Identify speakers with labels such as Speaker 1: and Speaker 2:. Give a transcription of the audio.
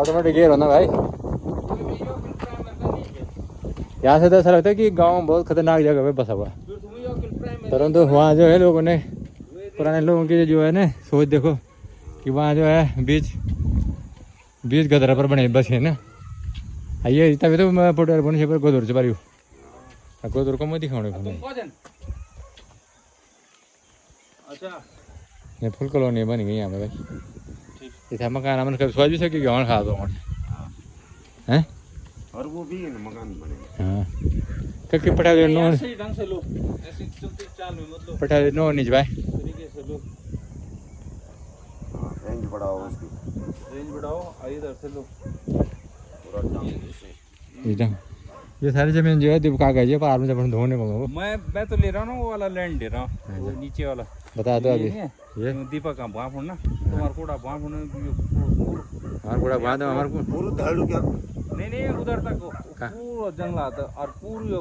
Speaker 1: Automatic gear होना भाई। यहाँ से तो ऐसा लगता है कि गांव बहुत खतरनाक जगह पे बसा हुआ है, परंतु वहाँ जो है लोगों ने, पुराने लोगों की जो है ना सोच देखो कि वहाँ जो है बीच गदरा पर बने बस है ना। आइए तभी तो मैं पोटर बने पर गोदर से पारी गोदर को मैं दिखाऊँ ये फुल कॉलोनी बन गई यहाँ पे भाई। इसे मकान हमने कभी सोच भी सके गाँव खा दो हैं
Speaker 2: और वो भी है ना मकान बने।
Speaker 1: हाँ क्योंकि पटा दे नो
Speaker 3: सही ढंग से लो, ऐसे चलते चाल में मतलब
Speaker 1: पटा दे नो नीच भाई
Speaker 3: तरीके से लो,
Speaker 2: रेंज बढ़ाओ उसकी,
Speaker 3: रेंज बढ़ाओ, इधर से लो
Speaker 2: पूरा टांग से।
Speaker 1: एकदम। ये सारी जमीन जो है दीप कागज है पार में जब हम धोने को
Speaker 3: मैं तो ले रहा हूँ ना वो वाला लैंड ले रहा हूँ, वो नीचे वाला
Speaker 1: बता दो अभी
Speaker 3: ये दीपक का भाप ना तुम्हारे कोड़ा भाप होना
Speaker 1: हमारे पूरा बांध हमारे को
Speaker 2: पूरा धड़ क्या
Speaker 3: नहीं उधर तक पूरा जंगल आता और पूरी